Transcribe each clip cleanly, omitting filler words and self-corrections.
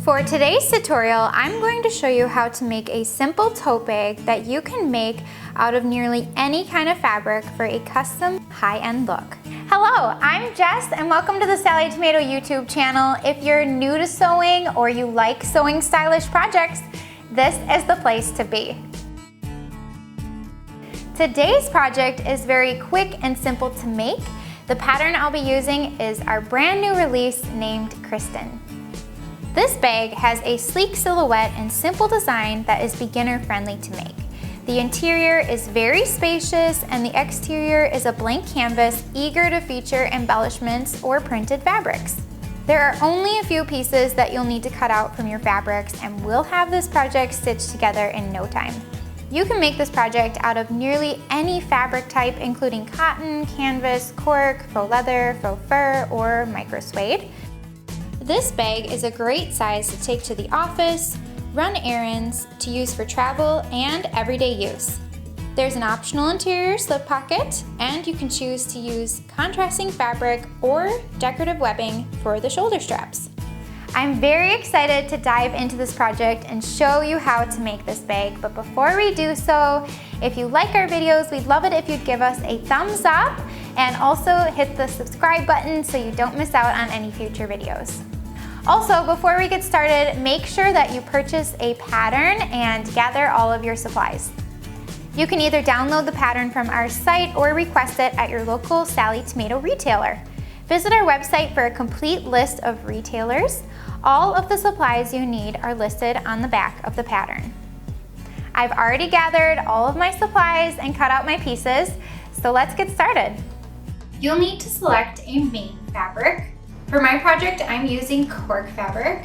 For today's tutorial, I'm going to show you how to make a simple tote bag that you can make out of nearly any kind of fabric for a custom high-end look. Hello, I'm Jess and welcome to the Sallie Tomato YouTube channel. If you're new to sewing or you like sewing stylish projects, this is the place to be. Today's project is very quick and simple to make. The pattern I'll be using is our brand new release named Kristin. This bag has a sleek silhouette and simple design that is beginner friendly to make. The interior is very spacious and the exterior is a blank canvas eager to feature embellishments or printed fabrics. There are only a few pieces that you'll need to cut out from your fabrics and we'll have this project stitched together in no time. You can make this project out of nearly any fabric type including cotton, canvas, cork, faux leather, faux fur, or micro suede. This bag is a great size to take to the office, run errands, to use for travel, and everyday use. There's an optional interior slip pocket, and you can choose to use contrasting fabric or decorative webbing for the shoulder straps. I'm very excited to dive into this project and show you how to make this bag, but before we do so, if you like our videos, we'd love it if you'd give us a thumbs up and also hit the subscribe button so you don't miss out on any future videos. Also, before we get started, make sure that you purchase a pattern and gather all of your supplies. You can either download the pattern from our site or request it at your local Sallie Tomato retailer. Visit our website for a complete list of retailers. All of the supplies you need are listed on the back of the pattern. I've already gathered all of my supplies and cut out my pieces, so let's get started. You'll need to select a main fabric. For my project, I'm using Cork fabric.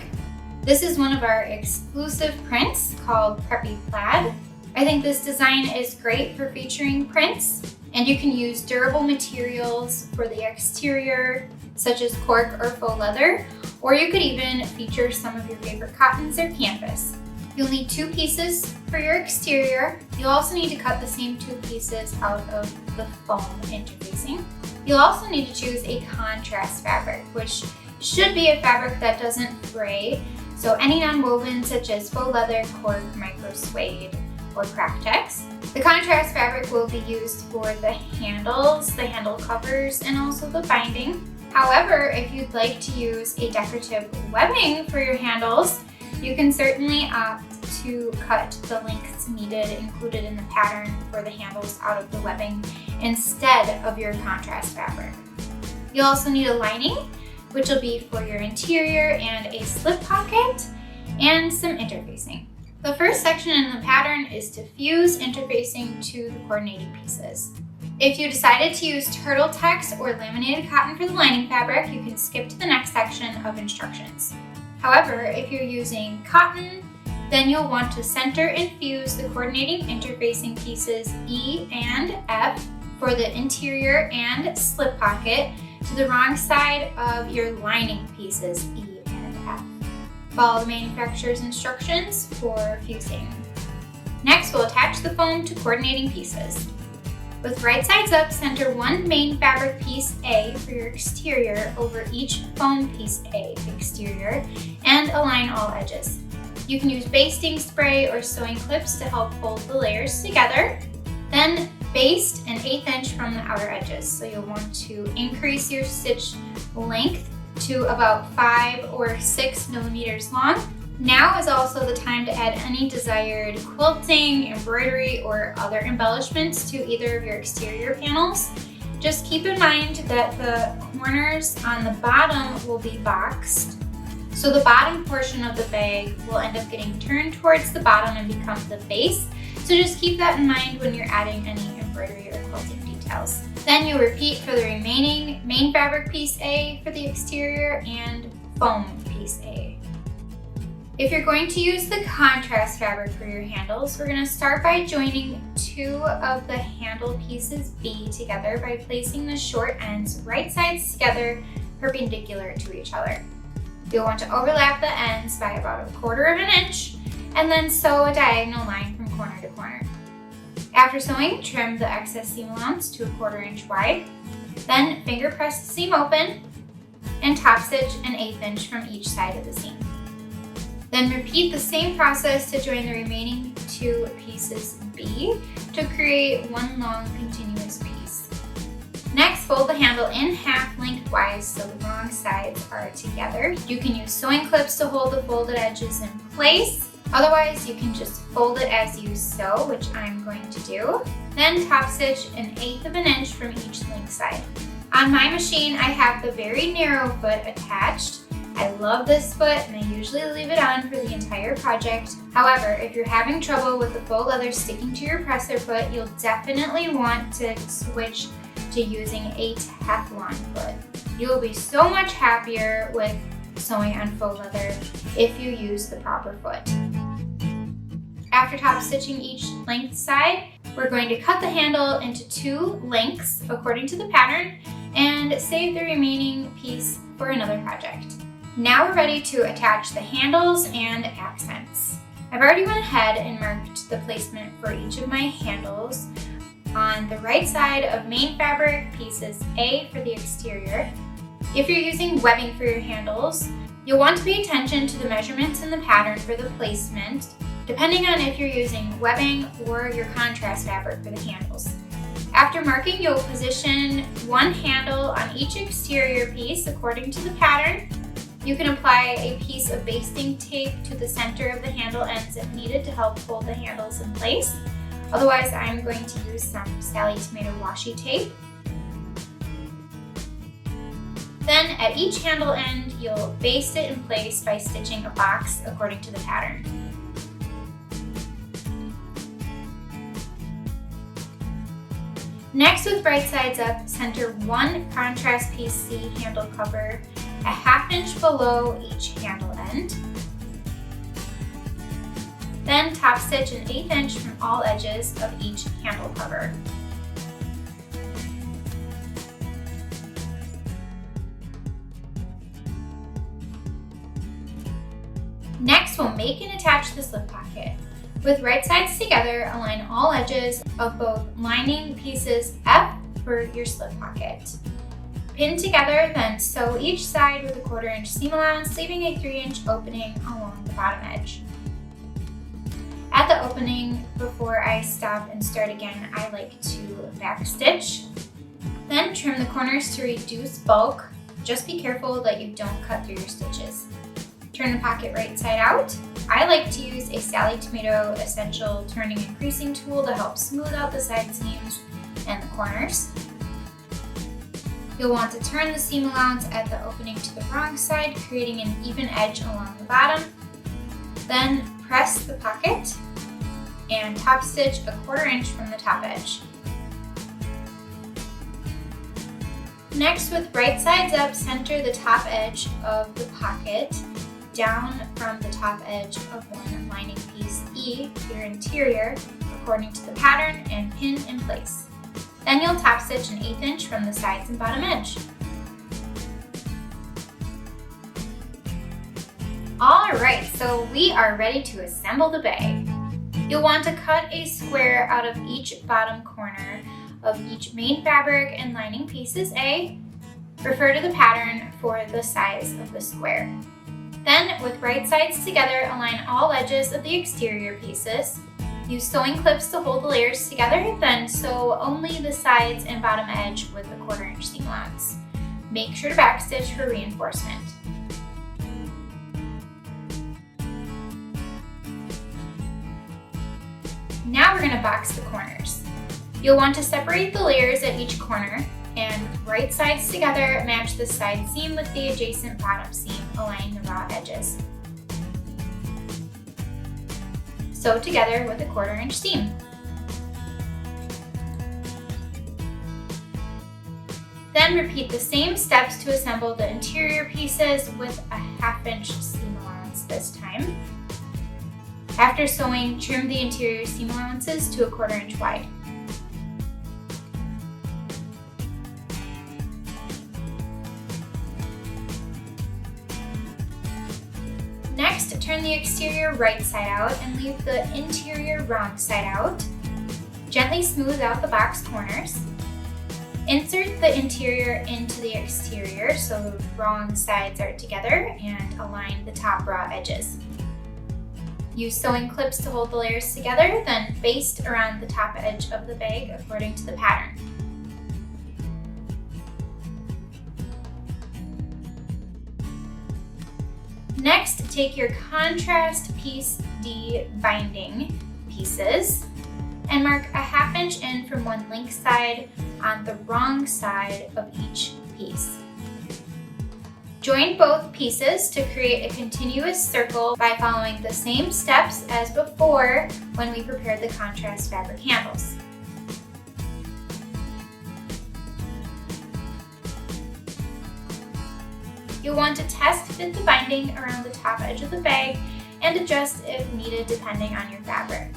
This is one of our exclusive prints called Preppy Plaid. I think this design is great for featuring prints, and you can use durable materials for the exterior, such as cork or faux leather, or you could even feature some of your favorite cottons or canvas. You'll need 2 pieces for your exterior. You'll also need to cut the same 2 pieces out of the foam interfacing. You'll also need to choose a contrast fabric, which should be a fabric that doesn't fray. So any non-woven such as faux leather, cork, micro suede, or craft tex. The contrast fabric will be used for the handles, the handle covers, and also the binding. However, if you'd like to use a decorative webbing for your handles, you can certainly opt to cut the lengths needed included in the pattern for the handles out of the webbing instead of your contrast fabric. You'll also need a lining, which will be for your interior, and a slip pocket, and some interfacing. The first section in the pattern is to fuse interfacing to the coordinating pieces. If you decided to use Turtle Tex or laminated cotton for the lining fabric, you can skip to the next section of instructions. However, if you're using cotton, then you'll want to center and fuse the coordinating interfacing pieces E and F for the interior and slip pocket to the wrong side of your lining pieces E and F. Follow the manufacturer's instructions for fusing. Next, we'll attach the foam to coordinating pieces. With right sides up, center one main fabric piece A for your exterior over each foam piece A exterior and align all edges. You can use basting spray or sewing clips to help hold the layers together. Then baste an 1/8 inch from the outer edges. So you'll want to increase your stitch length to about 5 or 6 millimeters long. Now is also the time to add any desired quilting, embroidery, or other embellishments to either of your exterior panels. Just keep in mind that the corners on the bottom will be boxed. So the bottom portion of the bag will end up getting turned towards the bottom and become the base. So just keep that in mind when you're adding any embroidery or quilting details. Then you'll repeat for the remaining main fabric piece A for the exterior and foam piece A. If you're going to use the contrast fabric for your handles, we're going to start by joining 2 of the handle pieces B together by placing the short ends right sides together perpendicular to each other. You'll want to overlap the ends by about 1/4 inch and then sew a diagonal line from corner to corner. After sewing, trim the excess seam allowance to 1/4 inch wide. Then finger press the seam open and top stitch an 1/8 inch from each side of the seam. Then repeat the same process to join the remaining 2 pieces B to create one long continuous piece. Next, fold the handle in half lengthwise so the wrong sides are together. You can use sewing clips to hold the folded edges in place. Otherwise, you can just fold it as you sew, which I'm going to do. Then top stitch 1/8 of an inch from each length side. On my machine, I have the very narrow foot attached. I love this foot and I usually leave it on for the entire project. However, if you're having trouble with the faux leather sticking to your presser foot, you'll definitely want to switch to using a Teflon foot. You will be so much happier with sewing on faux leather if you use the proper foot. After top stitching each length side, we're going to cut the handle into 2 lengths according to the pattern and save the remaining piece for another project. Now we're ready to attach the handles and accents. I've already went ahead and marked the placement for each of my handles on the right side of main fabric pieces A for the exterior. If you're using webbing for your handles, you'll want to pay attention to the measurements in the pattern for the placement, depending on if you're using webbing or your contrast fabric for the handles. After marking, you'll position one handle on each exterior piece according to the pattern. You can apply a piece of basting tape to the center of the handle ends if needed to help hold the handles in place. Otherwise, I'm going to use some Sallie tomato washi tape. Then at each handle end, you'll baste it in place by stitching a box according to the pattern. Next, with right sides up, center one contrast piece C handle cover a 1/2 inch below each handle end. Then top stitch 1/8 inch from all edges of each handle cover. Next, we'll make and attach the slip pocket. With right sides together, align all edges of both lining pieces F for your slip pocket. Pin together, then sew each side with a 1/4 inch seam allowance, leaving a 3 inch opening along the bottom edge. At the opening, before I stop and start again, I like to back stitch. Then trim the corners to reduce bulk. Just be careful that you don't cut through your stitches. Turn the pocket right side out. I like to use a Sallie Tomato Essential turning and creasing tool to help smooth out the side seams and the corners. You'll want to turn the seam allowance at the opening to the wrong side, creating an even edge along the bottom. Then press the pocket and top stitch a 1/4 inch from the top edge. Next, with right sides up, center the top edge of the pocket down from the top edge of one lining piece E, your interior, according to the pattern, and pin in place. Then you'll top stitch 1/8 inch from the sides and bottom edge. Alright, so we are ready to assemble the bag. You'll want to cut a square out of each bottom corner of each main fabric and lining pieces A. Refer to the pattern for the size of the square. Then, with right sides together, align all edges of the exterior pieces. Use sewing clips to hold the layers together, then sew only the sides and bottom edge with a 1/4 inch seam allowance. Make sure to backstitch for reinforcement. Now we're going to box the corners. You'll want to separate the layers at each corner, and with right sides together, match the side seam with the adjacent bottom seam, aligning the raw edges. Sew together with a 1/4 inch seam. Then repeat the same steps to assemble the interior pieces with a 1/2 inch seam allowance this time. After sewing, trim the interior seam allowances to a 1/4 inch wide. Next, turn the exterior right side out and leave the interior wrong side out. Gently smooth out the box corners. Insert the interior into the exterior so the wrong sides are together and align the top raw edges. Use sewing clips to hold the layers together, then baste around the top edge of the bag according to the pattern. Next, take your contrast piece D binding pieces and mark a 1/2 inch in from one link side on the wrong side of each piece. Join both pieces to create a continuous circle by following the same steps as before when we prepared the contrast fabric handles. You'll want to test fit the binding around the top edge of the bag and adjust if needed depending on your fabric.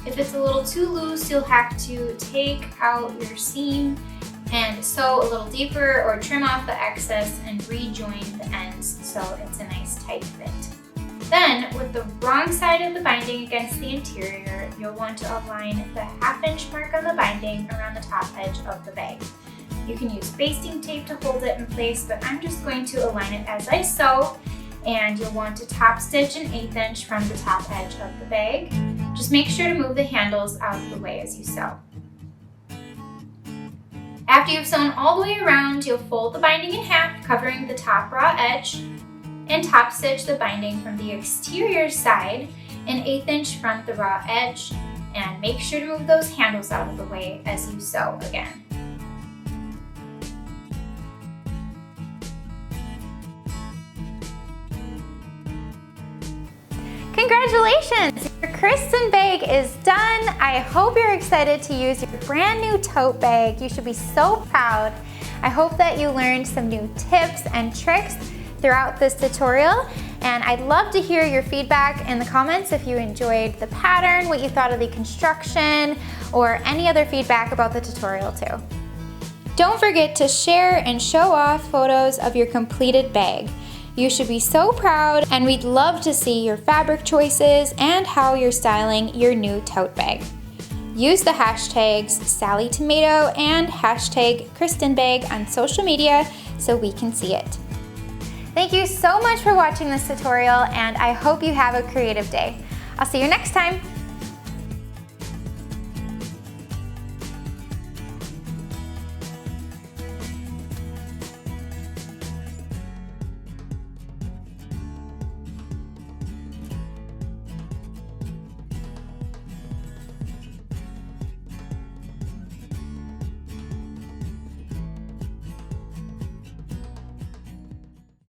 If it's a little too loose, you'll have to take out your seam and sew a little deeper or trim off the excess and rejoin the ends so it's a nice tight fit. Then, with the wrong side of the binding against the interior, you'll want to align the 1/2 inch mark on the binding around the top edge of the bag. You can use basting tape to hold it in place, but I'm just going to align it as I sew, and you'll want to top stitch an 1/8 inch from the top edge of the bag. Just make sure to move the handles out of the way as you sew. After you've sewn all the way around, you'll fold the binding in half, covering the top raw edge, and top stitch the binding from the exterior side, an 1/8 inch from the raw edge, and make sure to move those handles out of the way as you sew again. Congratulations! Your Kristin bag is done. I hope you're excited to use your brand new tote bag. You should be so proud. I hope that you learned some new tips and tricks throughout this tutorial, and I'd love to hear your feedback in the comments if you enjoyed the pattern, what you thought of the construction, or any other feedback about the tutorial too. Don't forget to share and show off photos of your completed bag. You should be so proud, and we'd love to see your fabric choices and how you're styling your new tote bag. Use the hashtags SallieTomato and hashtag KristinBag on social media so we can see it. Thank you so much for watching this tutorial, and I hope you have a creative day. I'll see you next time.